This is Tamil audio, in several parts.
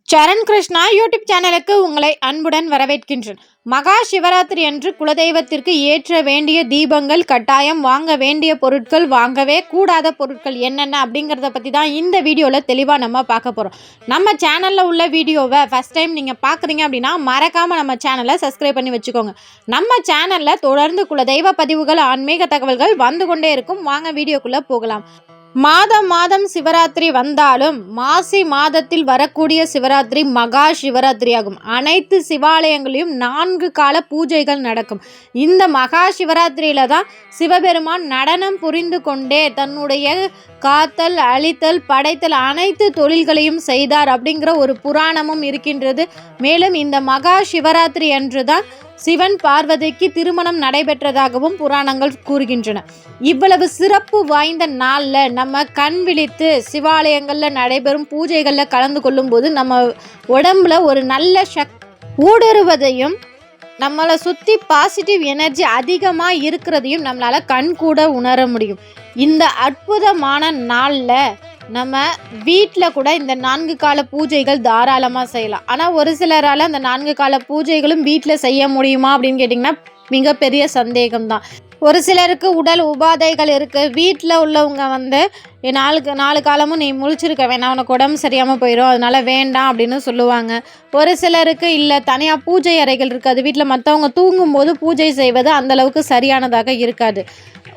சரண் கிருஷ்ணா யூடியூப் சேனலுக்கு உங்களை அன்புடன் வரவேற்கின்றேன். மகா சிவராத்திரி அன்று குலதெய்வத்திற்கு ஏற்ற வேண்டிய தீபங்கள், கட்டாயம் வாங்க வேண்டிய பொருட்கள், வாங்கவே கூடாத பொருட்கள் என்னென்ன அப்படிங்கிறத பற்றி தான் இந்த வீடியோவில் தெளிவாக நம்ம பார்க்க போகிறோம். நம்ம சேனலில் உள்ள வீடியோவை ஃபஸ்ட் டைம் நீங்கள் பார்க்குறீங்க அப்படின்னா மறக்காமல் நம்ம சேனலை சப்ஸ்கிரைப் பண்ணி வச்சுக்கோங்க. நம்ம சேனலில் தொடர்ந்து குலதெய்வ பதிவுகள், ஆன்மீக தகவல்கள் வந்து கொண்டே இருக்கும். வாங்க வீடியோக்குள்ளே போகலாம். மாதம் சிவராத்திரி வந்தாலும் மாசி மாதத்தில் வரக்கூடிய சிவராத்திரி மகா சிவராத்திரி ஆகும். அனைத்து சிவாலயங்களையும் 4 கால பூஜைகள் நடக்கும். இந்த மகா சிவராத்திரியில தான் சிவபெருமான் நடனம் புரிந்து கொண்டே தன்னுடைய காத்தல், அழித்தல், படைத்தல் அனைத்து தொழில்களையும் செய்தார் அப்படிங்கிற ஒரு புராணமும் இருக்கின்றது. மேலும் இந்த மகா சிவராத்திரி அன்று தான் சிவன் பார்வதிக்கு திருமணம் நடைபெற்றதாகவும் புராணங்கள் கூறுகின்றன. இவ்வளவு சிறப்பு வாய்ந்த நாளில் நம்ம கண் விழித்து சிவாலயங்களில் நடைபெறும் பூஜைகளில் கலந்து கொள்ளும்போது நம்ம உடம்புல ஒரு நல்ல ஊடுருவதையும், நம்மளை சுற்றி பாசிட்டிவ் எனர்ஜி அதிகமாக இருக்கிறதையும் நம்மளால் கண் கூட உணர முடியும். இந்த அற்புதமான நாளில் நம்ம வீட்டில் கூட இந்த 4 கால பூஜைகள் தாராளமாக செய்யலாம். ஆனால் ஒரு சிலரால் அந்த 4 கால பூஜைகளும் வீட்டில் செய்ய முடியுமா அப்படின்னு கேட்டிங்கன்னா மிகப்பெரிய சந்தேகம்தான். ஒரு சிலருக்கு உடல் உபாதைகள் இருக்குது. வீட்டில் உள்ளவங்க வந்து 4 காலமும் நீ முழிச்சிருக்க வேணாம், உனக்கு உடம்பு சரியாமல் போயிடும், அதனால் வேண்டாம் அப்படின்னு சொல்லுவாங்க. ஒரு சிலருக்கு இல்லை, தனியாக பூஜை அறைகள் இருக்காது, வீட்டில் மற்றவங்க தூங்கும்போது பூஜை செய்வது அந்தளவுக்கு சரியானதாக இருக்காது.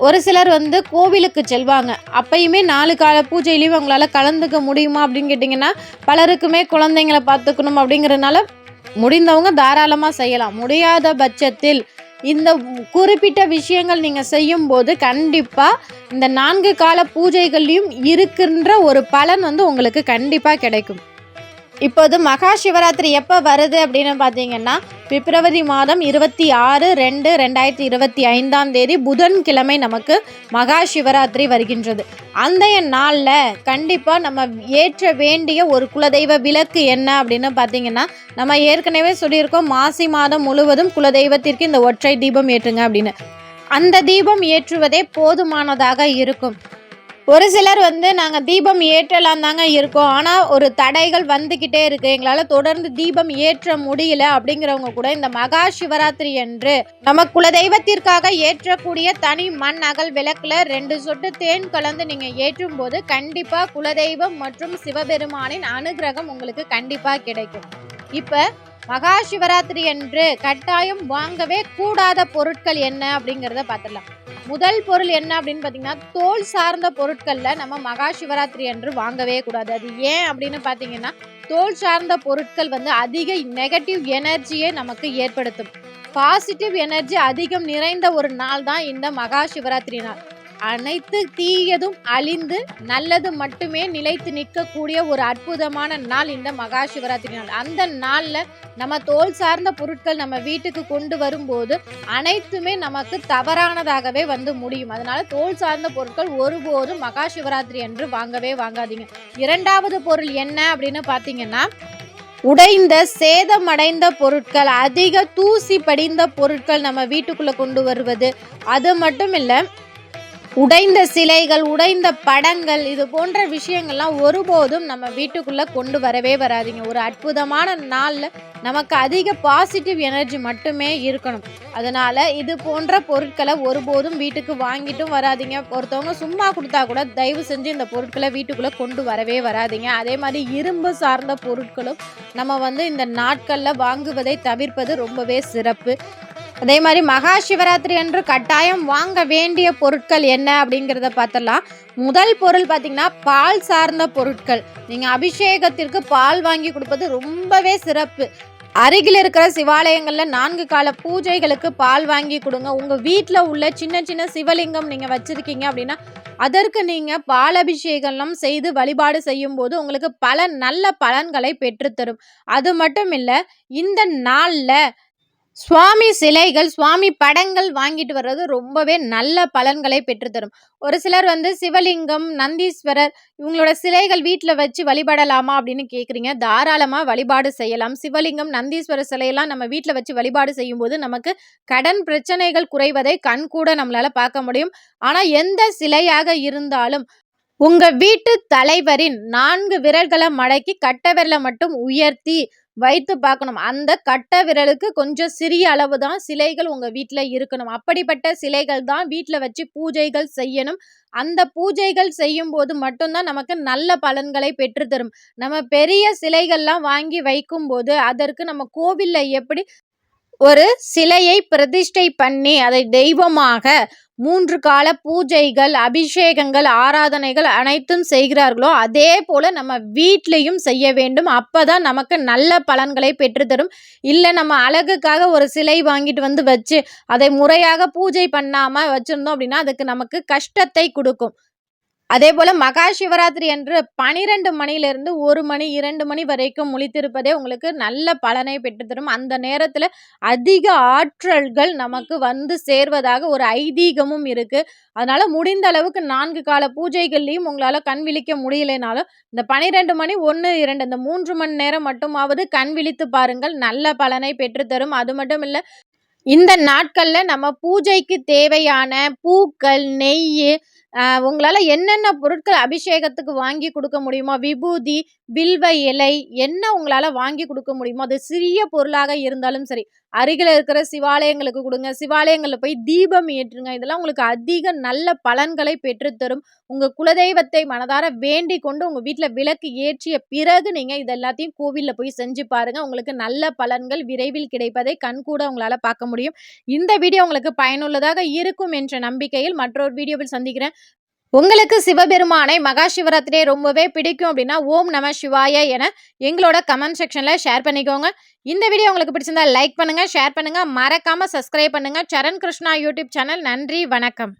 ஒரு சிலர் வந்து கோவிலுக்கு செல்வாங்க, அப்பயுமே 4 கால பூஜையிலையும் அவங்களால கலந்துக்க முடியுமா அப்படின்னு கேட்டிங்கன்னா பலருக்குமே குழந்தைங்களை பார்த்துக்கணும் அப்படிங்கிறதுனால முடிந்தவங்க தாராளமாக செய்யலாம். முடியாத பட்சத்தில் இந்த குறிப்பிட்ட விஷயங்கள் நீங்கள் செய்யும்போது கண்டிப்பாக இந்த 4 கால பூஜைகள்லையும் இருக்கின்ற ஒரு பலன் வந்து உங்களுக்கு கண்டிப்பாக கிடைக்கும். இப்போது மகா சிவராத்திரி எப்போ வருது அப்படின்னு பார்த்தீங்கன்னா பிப்ரவரி மாதம் 26/2/2025 புதன்கிழமை நமக்கு மகா சிவராத்திரி வருகின்றது. அந்த நாளில் கண்டிப்பாக நம்ம ஏற்ற வேண்டிய ஒரு குலதெய்வ விளக்கு என்ன அப்படின்னு பார்த்தீங்கன்னா, நம்ம ஏற்கனவே சொல்லியிருக்கோம் மாசி மாதம் முழுவதும் குலதெய்வத்திற்கு இந்த ஒற்றை தீபம் ஏற்றுங்க அப்படின்னு. அந்த தீபம் ஏற்றுவதே போதுமானதாக இருக்கும். ஒரு சிலர் வந்து நாங்கள் தீபம் ஏற்றலாம் தாங்க இருக்கோம், ஆனால் ஒரு தடைகள் வந்துக்கிட்டே இருக்குது, எங்களால் தொடர்ந்து தீபம் ஏற்ற முடியல அப்படிங்கிறவங்க கூட இந்த மகா சிவராத்திரி அன்று நம்ம குலதெய்வத்திற்காக ஏற்றக்கூடிய தனி மண் அகல் விளக்கில் 2 சொட்டு தேன் கலந்து நீங்கள் ஏற்றும் போது கண்டிப்பாக குலதெய்வம் மற்றும் சிவபெருமானின் அனுகிரகம் உங்களுக்கு கண்டிப்பாக கிடைக்கும். இப்போ மகா சிவராத்திரி அன்று கட்டாயம் வாங்கவே கூடாத பொருட்கள் என்ன அப்படிங்கிறத பார்த்துடலாம். முதல் பொருள் என்ன அப்படின்னு பார்த்தீங்கன்னா, தோல் சார்ந்த பொருட்களில் நம்ம மகா சிவராத்திரி அன்று வாங்கவே கூடாது. அது ஏன் அப்படின்னு பார்த்தீங்கன்னா, தோல் சார்ந்த பொருட்கள் வந்து அதிக நெகட்டிவ் எனர்ஜியை நமக்கு ஏற்படுத்தும். பாசிட்டிவ் எனர்ஜி அதிகம் நிறைந்த ஒரு நாள் தான் இந்த மகா சிவராத்திரி நாள். அனைத்து தீயதும் அழிந்து நல்லது மட்டுமே நிலைத்து நிற்கக்கூடிய ஒரு அற்புதமான நாள் இந்த மகா சிவராத்திரி நாள். அந்த நாளில் நம்ம தோல் சார்ந்த பொருட்கள் நம்ம வீட்டுக்கு கொண்டு வரும்போது அனைத்துமே நமக்கு தவறானதாகவே வந்து முடியும். அதனால தோல் சார்ந்த பொருட்கள் ஒருபோதும் மகா சிவராத்திரி அன்று வாங்கவே வாங்காதீங்க. 2வது பொருள் என்ன அப்படின்னு பார்த்தீங்கன்னா, உடைந்த சேதமடைந்த பொருட்கள், அதிக தூசி படிந்த பொருட்கள் நம்ம வீட்டுக்குள்ளே கொண்டு வருவது. அது மட்டும் இல்லை, உடைந்த சிலைகள், உடைந்த படங்கள், இது போன்ற விஷயங்கள்லாம் ஒருபோதும் நம்ம வீட்டுக்குள்ளே கொண்டு வரவே வராதிங்க. ஒரு அற்புதமான நாளில் நமக்கு அதிக பாசிட்டிவ் எனர்ஜி மட்டுமே இருக்கணும். அதனால் இது போன்ற பொருட்களை ஒருபோதும் வீட்டுக்கு வாங்கிட்டும் வராதிங்க. ஒருத்தவங்க சும்மா கொடுத்தா கூட தயவு செஞ்சு இந்த பொருட்களை வீட்டுக்குள்ளே கொண்டு வரவே வராதிங்க. அதே மாதிரி இரும்பு சார்ந்த பொருட்களும் நம்ம வந்து இந்த நாட்களில் வாங்குவதை தவிர்ப்பது ரொம்பவே சிறப்பு. அதே மாதிரி மகா சிவராத்திரி அன்று கட்டாயம் வாங்க வேண்டிய பொருட்கள் என்ன அப்படிங்கிறத பார்த்துடலாம். முதல் பொருள் பார்த்திங்கன்னா, பால் சார்ந்த பொருட்கள். நீங்கள் அபிஷேகத்திற்கு பால் வாங்கி கொடுப்பது ரொம்பவே சிறப்பு. அருகில் இருக்கிற சிவாலயங்களில் 4 கால பூஜைகளுக்கு பால் வாங்கி கொடுங்க. உங்கள் வீட்டில் உள்ள சின்ன சின்ன சிவலிங்கம் நீங்கள் வச்சுருக்கீங்க அப்படின்னா அதற்கு நீங்கள் பால் அபிஷேகம் செய்து வழிபாடு செய்யும்போது உங்களுக்கு பல நல்ல பலன்களை பெற்றுத்தரும். அது மட்டும் இல்லை, இந்த நாளில் சுவாமி சிலைகள், சுவாமி படங்கள் வாங்கிட்டு வர்றது ரொம்பவே நல்ல பலன்களை பெற்றுத்தரும். ஒரு சிலர் வந்து சிவலிங்கம், நந்தீஸ்வரர் இவங்களோட சிலைகள் வீட்டில் வச்சு வழிபடலாமா அப்படின்னு கேட்குறீங்க. தாராளமாக வழிபாடு செய்யலாம். சிவலிங்கம், நந்தீஸ்வரர் சிலையெல்லாம் நம்ம வீட்டில் வச்சு வழிபாடு செய்யும்போது நமக்கு கடன் பிரச்சனைகள் குறைவதை கண் கூட நம்மளால் பார்க்க முடியும். ஆனால் எந்த சிலையாக இருந்தாலும் உங்க வீட்டு தலைவரின் 4 விரல்கள மடக்கி கட்ட விரல மட்டும் உயர்த்தி வைத்து பார்க்கணும். அந்த கட்ட விரலுக்கு கொஞ்சம் சிறிய அளவு தான் சிலைகள் உங்க வீட்ல இருக்கணும். அப்படிப்பட்ட சிலைகள் தான் வீட்ல வச்சு பூஜைகள் செய்யணும். அந்த பூஜைகள் செய்யும்போது மட்டும் தான் நமக்கு நல்ல பலன்களை பெற்றுத்தரும். நம்ம பெரிய சிலைகள்லாம் வாங்கி வைக்கும்போது, அதற்கு நம்ம கோவில்ல எப்படி ஒரு சிலையை பிரதிஷ்டை பண்ணி அதை தெய்வமாக 3 கால பூஜைகள், அபிஷேகங்கள், ஆராதனைகள் அனைத்தும் செய்கிறார்களோ, அதே போல நம்ம வீட்லயும் செய்ய வேண்டும். அப்பதான் நமக்கு நல்ல பலன்களை பெற்றுத்தரும். இல்ல நம்ம அழகுக்காக ஒரு சிலை வாங்கிட்டு வந்து வச்சு, அதை முறையாக பூஜை பண்ணாம வச்சிருந்தோம் அப்படின்னா, அதுக்கு நமக்கு கஷ்டத்தை குடுக்கும். அதேபோல மகா சிவராத்திரி அன்று 12 மணியிலிருந்து 1 மணி, 2 மணி வரைக்கும் முழித்திருப்பதே உங்களுக்கு நல்ல பலனை பெற்றுத்தரும். அந்த நேரத்துல அதிக ஆற்றல்கள் நமக்கு வந்து சேர்வதாக ஒரு ஐதீகமும் இருக்கு. அதனால முடிந்த அளவுக்கு 4 கால பூஜைகள்லயும் உங்களால கண் விழிக்க முடியலைனாலும், இந்த 12 மணி, 1, 2 இந்த 3 மணி நேரம் மட்டுமாவது கண் விழித்து பாருங்கள். நல்ல பலனை பெற்றுத்தரும். அது மட்டும் இல்ல, இந்த நாட்கள்ல நம்ம பூஜைக்கு தேவையான பூக்கள், நெய்யி, உங்களால என்னென்ன பொருட்கள் அபிஷேகத்துக்கு வாங்கி குடுக்க முடியுமோ, விபூதி, வில்வ இலை, என்ன உங்களால வாங்கி குடுக்க முடியுமோ, அது சிறிய பொருளாக இருந்தாலும் சரி, அருகில இருக்கிற சிவாலயங்களுக்கு குடுங்க. சிவாலயங்கள்ல போய் தீபம் ஏற்றுங்க. இதெல்லாம் உங்களுக்கு அதிக நல்ல பலன்களை பெற்றுத்தரும். உங்க குலதெய்வத்தை மனதார வேண்டிக் கொண்டு உங்க வீட்ல விளக்கு ஏற்றிய பிறகு நீங்க இது எல்லாத்தையும் கோவில்ல போய் செஞ்சு பாருங்க. உங்களுக்கு நல்ல பலன்கள் விரைவில் கிடைப்பதை கண்கூட உங்களால பார்க்க முடியும். இந்த வீடியோ உங்களுக்கு பயனுள்ளதாக இருக்கும் என்ற நம்பிக்கையில் மற்றொரு வீடியோவில் சந்திக்கிறேன். உங்களுக்கு சிவபெருமானை மகா சிவராத்திரியை ரொம்பவே பிடிக்கும் அப்படின்னா, ஓம் நம சிவாய என எங்களோட கமெண்ட் செக்ஷன்ல ஷேர் பண்ணிக்கோங்க. இந்த வீடியோ உங்களுக்கு பிடிச்சிருந்தா லைக் பண்ணுங்க, ஷேர் பண்ணுங்க, மறக்காம சப்ஸ்கிரைப் பண்ணுங்க. சரண் கிருஷ்ணா யூடியூப் சேனல். நன்றி, வணக்கம்.